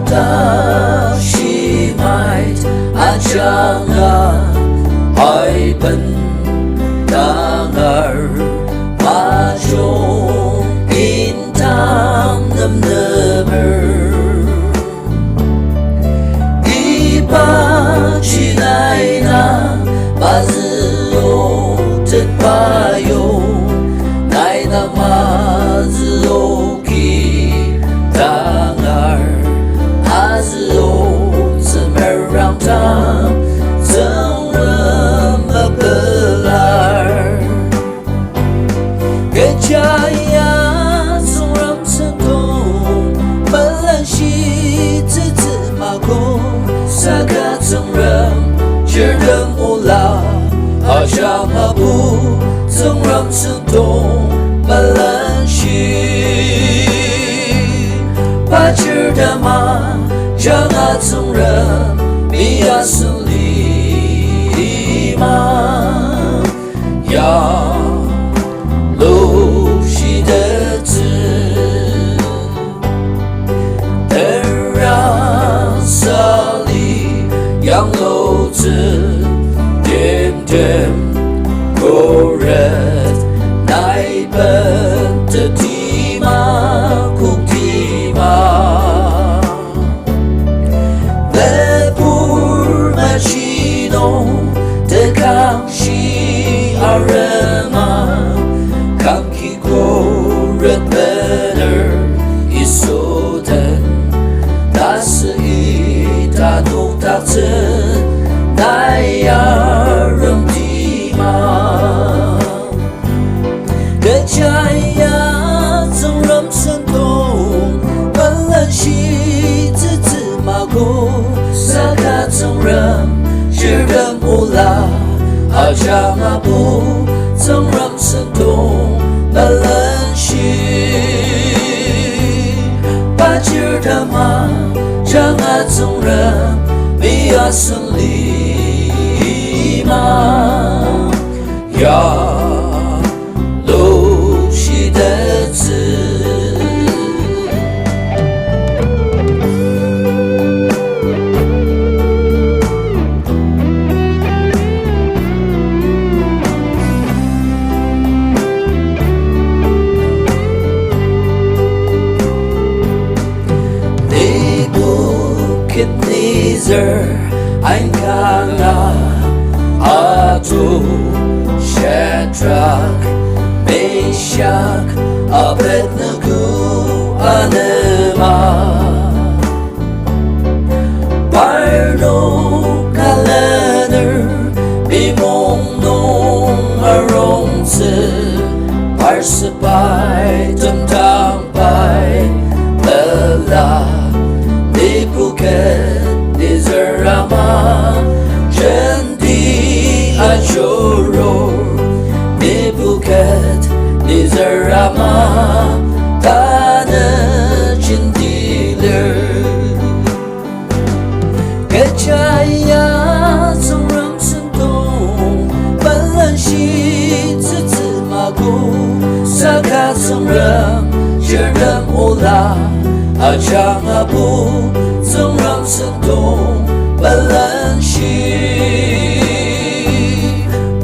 ta shi mai a changa hỏi bần ta ngar ma chong in tam nam namer i pa chi nai na ba zi o tet pa yo nai na ma zi o ki ta ngar a zi o zi mer rang tam zeng ren ma pe lar ge jia ya zong ram sen dong ban lan xi zi zi ma gong sa ga zeng ren zhe ren o la a sha ma bu zeng ram sen dong ban lan xi ba zhi da ma zhang a zeng ren mi ya sen li ma ya lu xi de zi de ran sa li yang lo zi点点果然乃本的地嘛苦地嘛那不满西农的康熙二人嘛康熙果人本儿一所等那是一大弄大真那样人的嘛个家呀总人生动本来西自自马公萨卡总人是人不拉阿张阿布总人生动本来西把知的嘛张阿总人比亚胜利嘛呀露西的字你不肯你Ein Kana Atu Shadrach Meshach Abednego Anema Barno Kalender Bimong Nong Arong Zi Bar Se Bai Tum Tang Bai Bela Nipuket Nizarama Jendi Achoro Nipuket Nizarama Tana Jendiler Gechaya Zong Ram Sen Dong Ban Lan Xi Zi Zi Ma Gong Sa Ka Zong Ram Zhe Ren O La A Chang A Bu Zong Ram Sen Dong本来西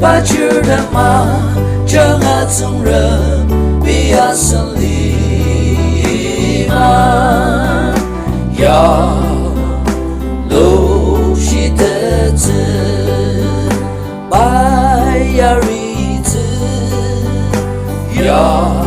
把知的嘛张阿总人比亚胜利嘛呀露西的字白呀日子呀